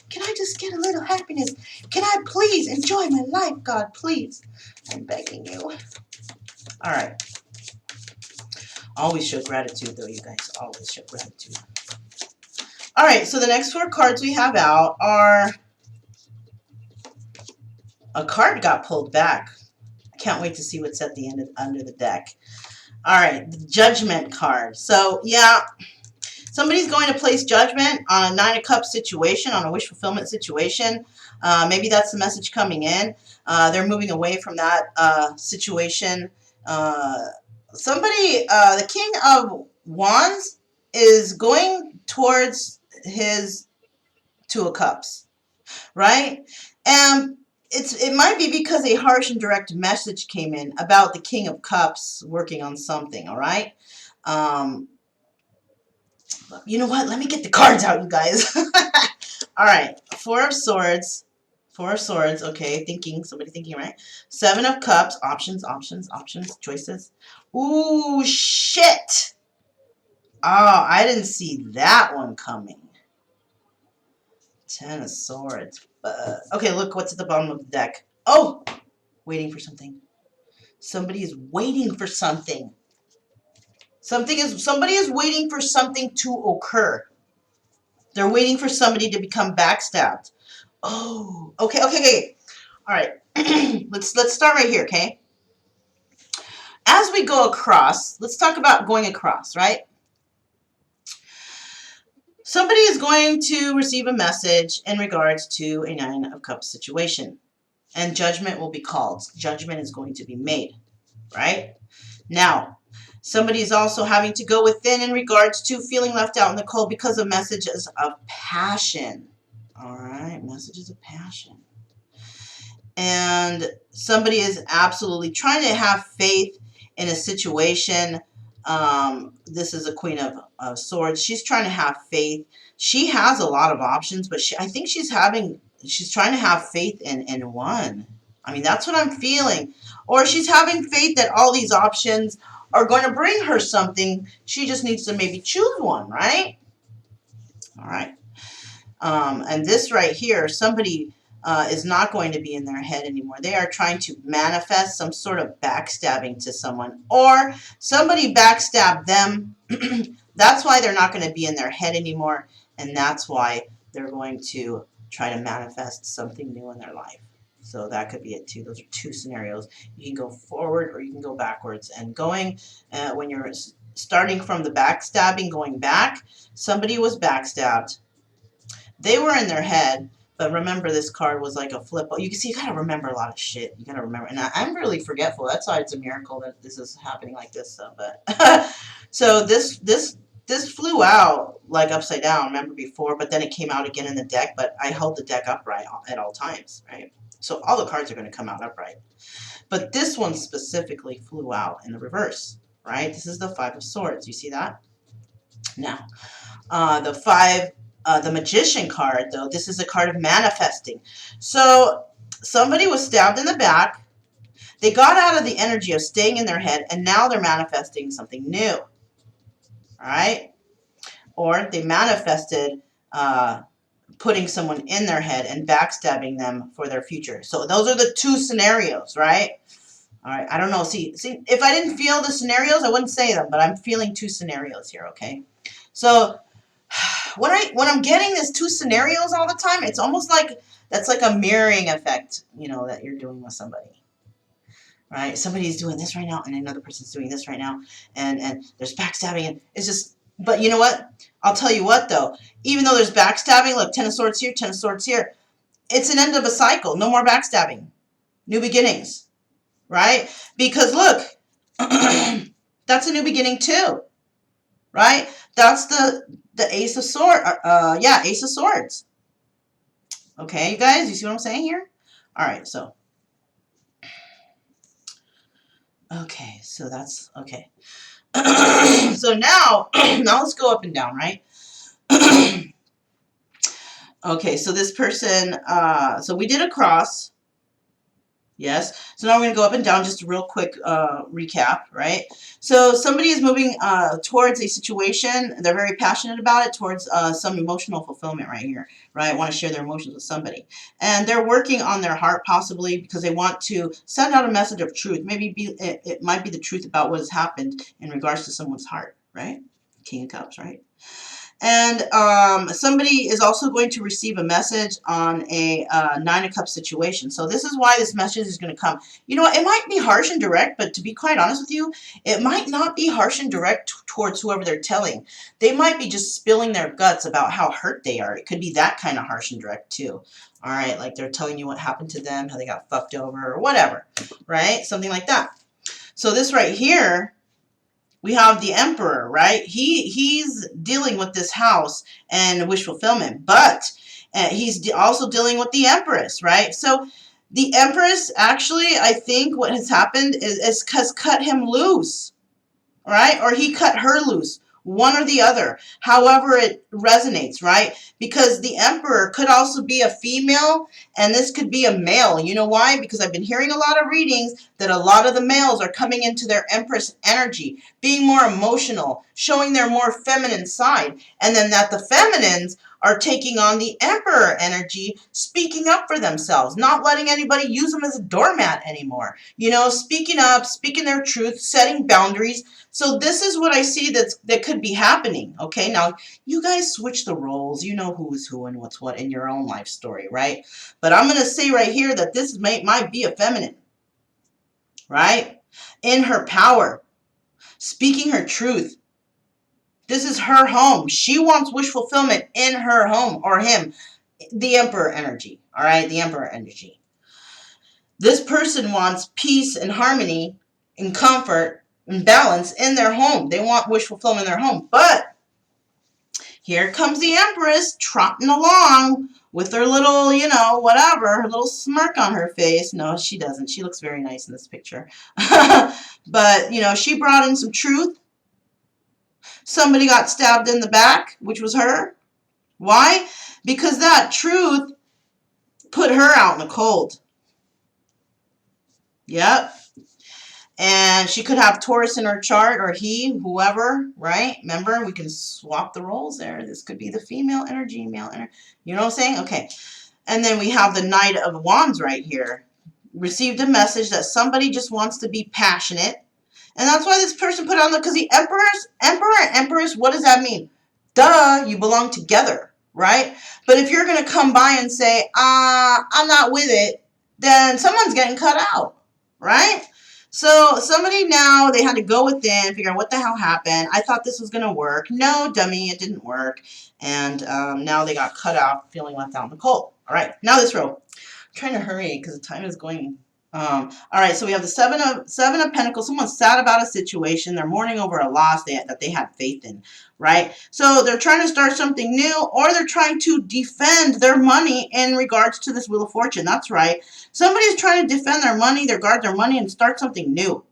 Can I just get a little happiness? Can I please enjoy my life, God, please? I'm begging you. All right. Always show gratitude, though, you guys. Always show gratitude. All right, so the next 4 cards we have out are... A card got pulled back. I can't wait to see what's at the end under the deck. All right, the Judgment card. So, yeah, Somebody's going to place judgment on a Nine of Cups situation, on a wish fulfillment situation. Maybe that's the message coming in. They're moving away from that situation. The King of Wands is going towards his Two of Cups, right? And it might be because a harsh and direct message came in about the King of Cups working on something, all right? You know what? Let me get the cards out, you guys. All right. Four of Swords. Four of Swords. Okay, somebody thinking, right? Seven of Cups. Options, choices. Ooh, shit. Oh, I didn't see that one coming. Ten of Swords. Okay, look what's at the bottom of the deck. Oh, waiting for something. Somebody is waiting for something. Somebody is waiting for something to occur. They're waiting for somebody to become backstabbed. Oh, okay. All right. let's start right here, okay? As we go across, let's talk about going across, right? Somebody is going to receive a message in regards to a Nine of Cups situation, and judgment will be called. Judgment is going to be made, right? Now, somebody is also having to go within in regards to feeling left out in the cold because of messages of passion. All right, messages of passion. And somebody is absolutely trying to have faith in a situation. This is a Queen of Swords. She's trying to have faith. She has a lot of options, but I think she's trying to have faith in one. I mean, that's what I'm feeling. Or she's having faith that all these options are going to bring her something. She just needs to maybe choose one, right? All right. And this right here, somebody is not going to be in their head anymore. They are trying to manifest some sort of backstabbing to someone, or somebody backstabbed them. That's why they're not going to be in their head anymore, and that's why they're going to try to manifest something new in their life. So that could be it too. Those are two scenarios. You can go forward or you can go backwards. And going, when you're starting from the backstabbing, going back, somebody was backstabbed. They were in their head, but remember this card was like a flip. You can see, you got to remember a lot of shit. You got to remember. And I'm really forgetful. That's why it's a miracle that this is happening like this. But so this flew out like upside down, remember before, but then it came out again in the deck, but I held the deck upright at all times, right? So all the cards are going to come out upright. But this one specifically flew out in the reverse, right? This is the Five of Swords. You see that? Now, the Magician card, though, this is a card of manifesting. So somebody was stabbed in the back. They got out of the energy of staying in their head, and now they're manifesting something new. All right? Or they manifested putting someone in their head and backstabbing them for their future. So those are the two scenarios, right? All right, I don't know. See, if I didn't feel the scenarios, I wouldn't say them, but I'm feeling two scenarios here, okay? So when I'm getting these two scenarios all the time, it's almost like that's like a mirroring effect, you know, that you're doing with somebody. Right? Somebody's doing this right now, and another person's doing this right now, and there's backstabbing, and it's just. But you know what? I'll tell you what, though. Even though there's backstabbing, look, Ten of Swords here, Ten of Swords here. It's an end of a cycle. No more backstabbing. New beginnings. Right? Because look, that's a new beginning too. Right? That's the Ace of Swords. Yeah, Ace of Swords. Okay, you guys, you see what I'm saying here? All right, so. Okay, so that's okay. So now let's go up and down, right? Okay, so this person, so we did a cross. Yes. So now we're going to go up and down, just a real quick recap, right? So somebody is moving towards a situation. They're very passionate about it, towards some emotional fulfillment right here, right? Want to share their emotions with somebody. And they're working on their heart possibly because they want to send out a message of truth. Maybe it might be the truth about what has happened in regards to someone's heart, right? King of Cups, right? And somebody is also going to receive a message on a Nine of Cups situation. So this is why this message is going to come. You know what? It might be harsh and direct, but to be quite honest with you, it might not be harsh and direct towards whoever they're telling. They might be just spilling their guts about how hurt they are. It could be that kind of harsh and direct too. All right, like they're telling you what happened to them, how they got fucked over or whatever, right? Something like that. So this right here, we have the Emperor, right? He's dealing with this house and wish fulfillment, but he's also dealing with the Empress, right? So the Empress, actually, I think what has happened is has cut him loose, right? Or he cut her loose. One or the other, however it resonates, right? Because the Emperor could also be a female, and this could be a male. You know why? Because I've been hearing a lot of readings that a lot of the males are coming into their Empress energy, being more emotional, showing their more feminine side, and then that the feminines are taking on the Emperor energy, speaking up for themselves, not letting anybody use them as a doormat anymore. You know, speaking up, speaking their truth, setting boundaries. So this is what I see that could be happening. Okay, now you guys switch the roles. You know who is who and what's what in your own life story, right? But I'm going to say right here that this might be a feminine, right? In her power, speaking her truth. This is her home. She wants wish fulfillment in her home, or him, the Emperor energy. All right, the Emperor energy. This person wants peace and harmony and comfort and balance in their home. They want wish fulfillment in their home. But here comes the Empress trotting along with her little, you know, whatever, her little smirk on her face. No, she doesn't. She looks very nice in this picture. But, you know, she brought in some truth. Somebody got stabbed in the back, which was her. Why? Because that truth put her out in the cold. Yep. And she could have Taurus in her chart, or he, whoever, right? Remember, we can swap the roles there. This could be the female energy, male energy. You know what I'm saying? Okay. And then we have the Knight of Wands right here. Received a message that somebody just wants to be passionate. And that's why this person put on because the Emperor and Empress, what does that mean? Duh, you belong together, right? But if you're going to come by and say, I'm not with it, then someone's getting cut out, right? So somebody now, they had to go within, figure out what the hell happened. I thought this was going to work. No, dummy, it didn't work. And now they got cut out, feeling left out in the cold. All right, now this row. I'm trying to hurry because the time is going. All right, so we have the Seven of Pentacles. Someone's sad about a situation. They're mourning over a loss that they had faith in, right? So they're trying to start something new, or they're trying to defend their money in regards to this Wheel of Fortune. That's right. Somebody's trying to defend their money, guard their money, and start something new,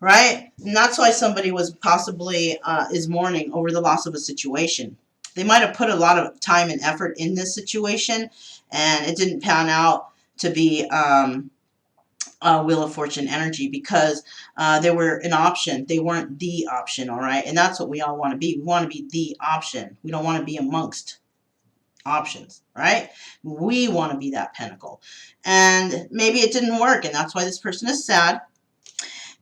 right? And that's why somebody was possibly is mourning over the loss of a situation. They might have put a lot of time and effort in this situation, and it didn't pan out to be Wheel of Fortune energy because they were an option. They weren't the option, all right? And that's what we all want to be. We want to be the option. We don't want to be amongst options, right? We want to be that pentacle. And maybe it didn't work, and that's why this person is sad.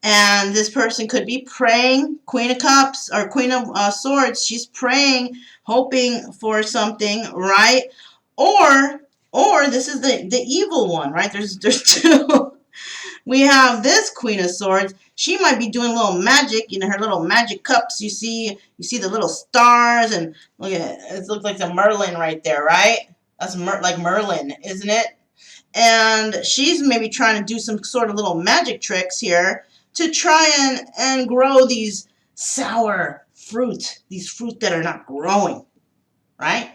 And this person could be praying, Queen of Cups or Queen of Swords. She's praying, hoping for something, right? Or this is the evil one, right? There's two. We have this Queen of Swords. She might be doing a little magic, you know, her little magic cups. You see the little stars, and look at it. It looks like the Merlin right there, right? That's like Merlin, isn't it? And she's maybe trying to do some sort of little magic tricks here to try and grow these sour fruit, these fruit that are not growing, right?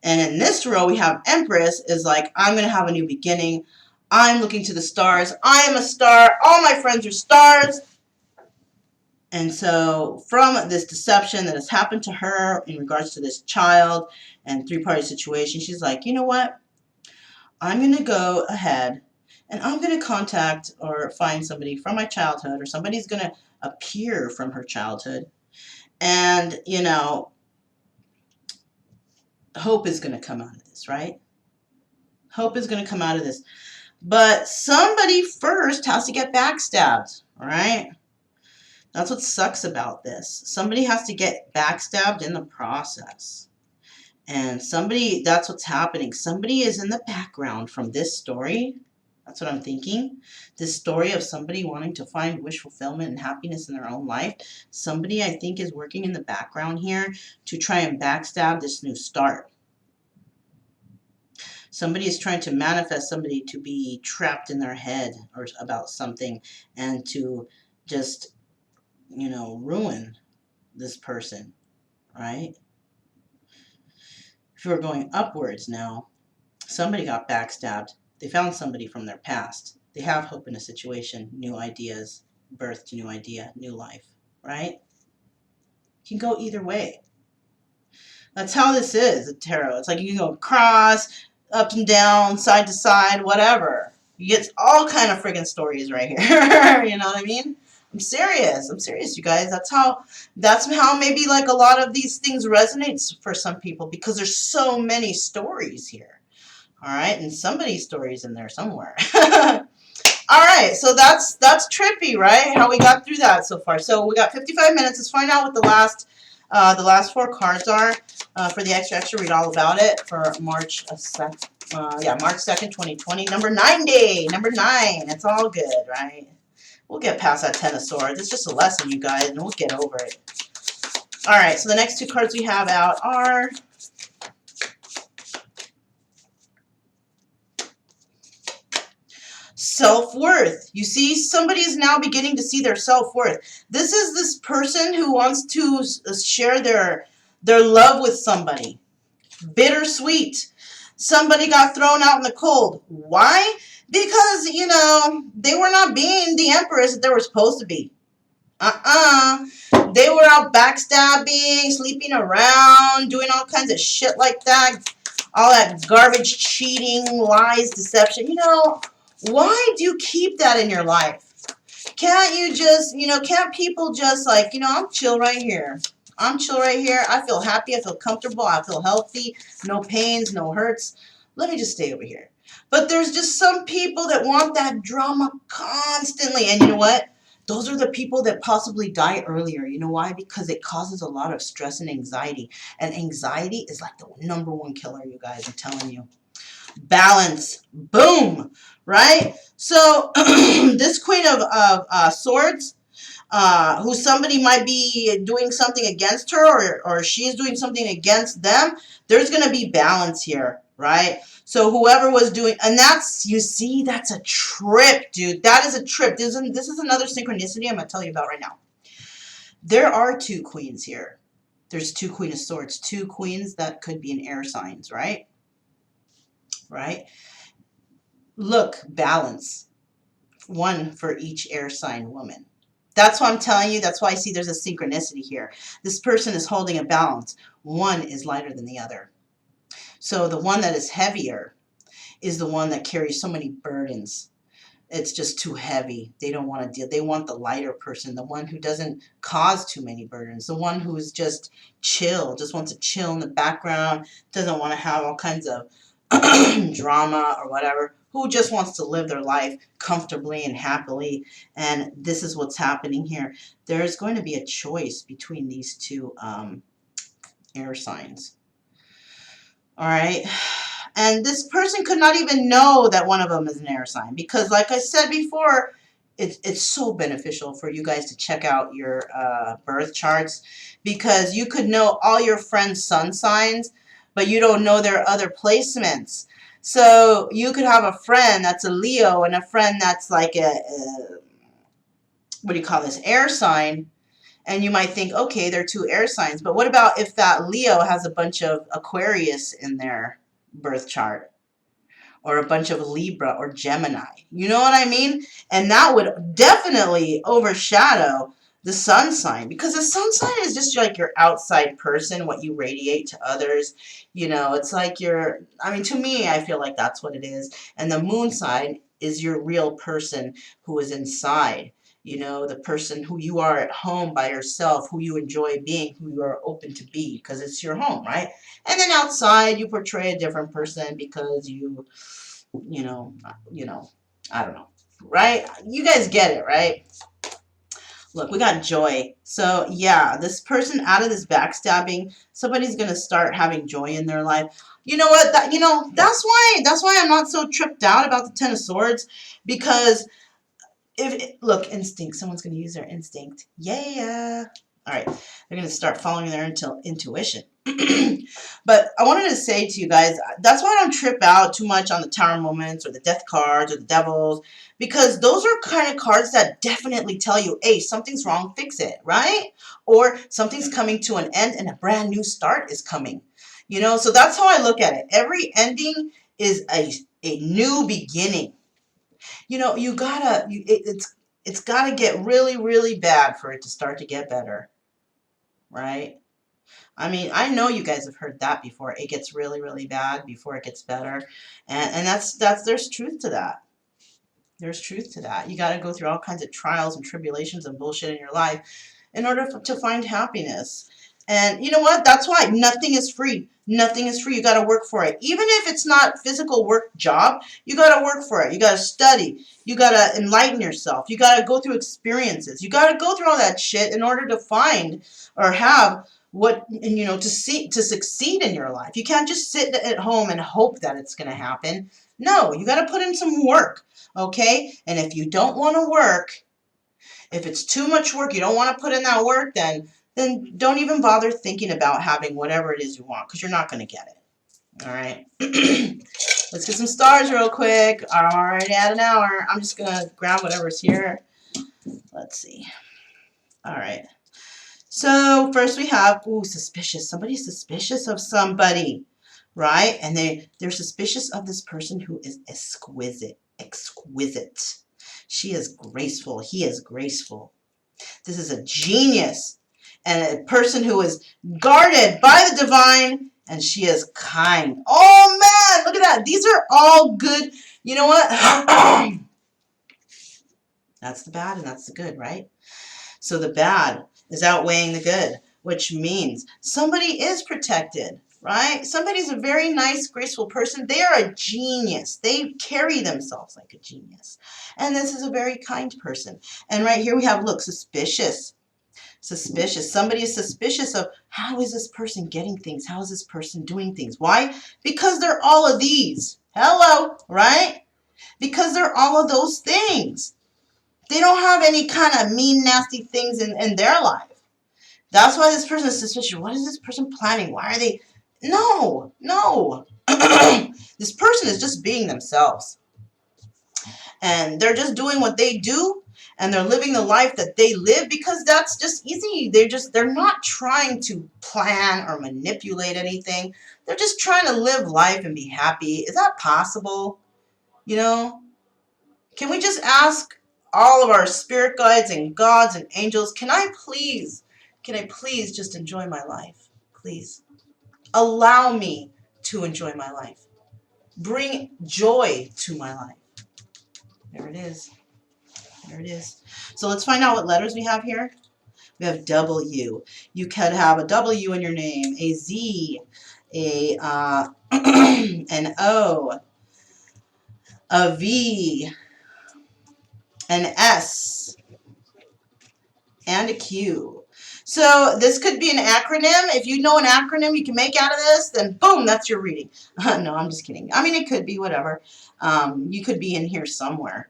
And in this row, we have Empress is like, I'm going to have a new beginning. I'm looking to the stars. I am a star. All my friends are stars. And so from this deception that has happened to her in regards to this child and three-party situation, she's like, you know what? I'm going to go ahead and I'm going to contact or find somebody from my childhood, or somebody's going to appear from her childhood. And, you know, hope is going to come out of this, right? Hope is going to come out of this. But somebody first has to get backstabbed, all right? That's what sucks about this. Somebody has to get backstabbed in the process. And somebody, that's what's happening. Somebody is in the background from this story. That's what I'm thinking. This story of somebody wanting to find wish fulfillment and happiness in their own life. Somebody, I think, is working in the background here to try and backstab this new start. Somebody is trying to manifest somebody to be trapped in their head or about something and to just, you know, ruin this person, right? If we're going upwards now, somebody got backstabbed. They found somebody from their past. They have hope in a situation, new ideas, birth to new idea, new life, right? It can go either way. That's how this is, the tarot. It's like you can go across, up and down, side to side, whatever. You get all kind of friggin' stories right here. You know what I mean? I'm serious. I'm serious, you guys. That's how maybe like a lot of these things resonates for some people because there's so many stories here. All right, and somebody's story's in there somewhere. All right, so that's trippy, right? How we got through that so far. So we got 55 minutes. Let's find out what the last 4 cards are for the extra. Read all about it for March 2nd. March 2nd, 2020. Number 90. Number 9. It's all good, right? We'll get past that 10 of Swords. It's just a lesson, you guys, and we'll get over it. All right, so the next 2 cards we have out are self-worth. You see, somebody is now beginning to see their self-worth. This is this person who wants to share their love with somebody. Bittersweet. Somebody got thrown out in the cold. Why? Because, you know, they were not being the empress that they were supposed to be. They were out backstabbing, sleeping around, doing all kinds of shit like that. All that garbage, cheating, lies, deception. You know, why do you keep that in your life? Can't you just, you know, can't people just like, you know, I'm chill right here. I'm chill right here. I feel happy. I feel comfortable. I feel healthy. No pains, no hurts. Let me just stay over here. But there's just some people that want that drama constantly. And you know what? Those are the people that possibly die earlier. You know why? Because it causes a lot of stress and anxiety. And anxiety is like the #1 killer, you guys. I'm telling you. Balance. Boom. Right? So this Queen of Swords, who somebody might be doing something against her or she's doing something against them, there's going to be balance here, right? So whoever was doing, and that's, you see, that's a trip, dude. That is a trip. This is another synchronicity I'm going to tell you about right now. There are 2 queens here. There's 2 Queen of Swords, 2 queens that could be in air signs, right? Right? Look, balance. 1 for each air sign woman. That's why I'm telling you. That's why I see there's a synchronicity here. This person is holding a balance. 1 is lighter than the other. So the one that is heavier is the one that carries so many burdens. It's just too heavy. They don't want to deal. They want the lighter person, the one who doesn't cause too many burdens, the one who is just chill, just wants to chill in the background, doesn't want to have all kinds of drama or whatever, who just wants to live their life comfortably and happily. And this is what's happening here. There's going to be a choice between these 2 air signs. All right. And this person could not even know that one of them is an air sign because, like I said before, it's so beneficial for you guys to check out your birth charts because you could know all your friends' sun signs, but you don't know their other placements. So you could have a friend that's a Leo and a friend that's like a what do you call this, air sign. And you might think, okay, they're 2 air signs. But what about if that Leo has a bunch of Aquarius in their birth chart? Or a bunch of Libra or Gemini? You know what I mean? And that would definitely overshadow the sun sign. Because the sun sign is just like your outside person, what you radiate to others. You know, it's like your, I mean, to me, I feel like that's what it is. And the moon sign is your real person who is inside. You know, the person who you are at home by yourself, who you enjoy being, who you are open to be, because it's your home, right? And then outside, you portray a different person because you know, I don't know, right? You guys get it, right? Look, we got joy. So yeah, this person, out of this backstabbing, somebody's gonna start having joy in their life. You know what? That's why I'm not so tripped out about the Ten of Swords, because look, instinct. Someone's gonna use their instinct. Yeah. All right, they're gonna start following their intuition. But I wanted to say to you guys, that's why I don't trip out too much on the Tower moments or the Death cards or the Devils, because those are kind of cards that definitely tell you, hey, something's wrong, fix it, right? Or something's coming to an end and a brand new start is coming. You know, so that's how I look at it. Every ending is a new beginning. You know, it's gotta get really, really bad for it to start to get better, right? I mean, I know you guys have heard that before. It gets really, really bad before it gets better. And there's truth to that. There's truth to that. You got to go through all kinds of trials and tribulations and bullshit in your life in order to find happiness. And you know what? That's why nothing is free. Nothing is free. You got to work for it. Even if it's not physical work job, you got to work for it. You got to study. You got to enlighten yourself. You got to go through experiences. You got to go through all that shit in order to find or have to succeed in your life. You can't just sit at home and hope that it's going to happen. No, you got to put in some work, okay? And if you don't want to work, if it's too much work, you don't want to put in that work, then don't even bother thinking about having whatever it is you want, because you're not going to get it. All right? Let's get some stars real quick. I'm already at an hour. I'm just going to grab whatever's here. Let's see. All right. So first we have, suspicious. Somebody's suspicious of somebody, right? And they're suspicious of this person who is exquisite. Exquisite. She is graceful. He is graceful. This is a genius. And a person who is guarded by the divine, and she is kind. Oh, man, look at that. These are all good. You know what? That's the bad and that's the good, right? So the bad is outweighing the good, which means somebody is protected, right? Somebody's a very nice, graceful person. They are a genius. They carry themselves like a genius. And this is a very kind person. And right here we have, look, suspicious. Suspicious. Somebody is suspicious of, how is this person getting things? How is this person doing things? Why? Because they're all of these. Hello, right? Because they're all of those things. They don't have any kind of mean, nasty things in their life. That's why this person is suspicious. What is this person planning? Why are they? No. This person is just being themselves. And they're just doing what they do. And they're living the life that they live because that's just easy. They're not trying to plan or manipulate anything. They're just trying to live life and be happy. Is that possible? You know? Can we just ask all of our spirit guides and gods and angels, can I please just enjoy my life? Please. Allow me to enjoy my life. Bring joy to my life. There it is. There it is. So let's find out what letters we have here. We have W. You could have a W in your name, a Z, an O, a V, an S, and a Q. So this could be an acronym. If you know an acronym you can make out of this, then boom, that's your reading. No, I'm just kidding. I mean, it could be whatever. You could be in here somewhere.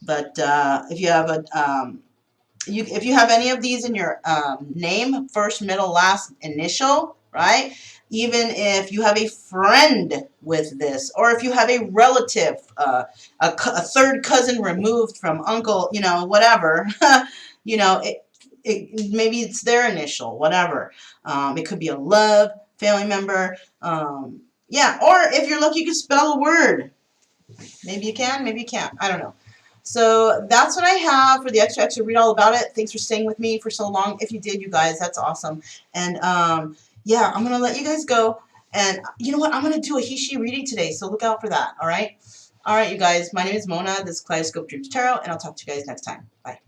But if you have if you have any of these in your name, first, middle, last, initial, right? Even if you have a friend with this, or if you have a relative, a third cousin removed from uncle, whatever, maybe it's their initial, whatever. It could be a love, family member, yeah, or if you're lucky you can spell a word. Maybe you can, maybe you can't, I don't know. So that's what I have for the extra. Read all about it. Thanks for staying with me for so long. If you did, you guys, that's awesome. And yeah, I'm going to let you guys go. And you know what? I'm going to do a he-she reading today, so look out for that, all right? All right, you guys. My name is Mona. This is Kaleidoscope Dreams Tarot, and I'll talk to you guys next time. Bye.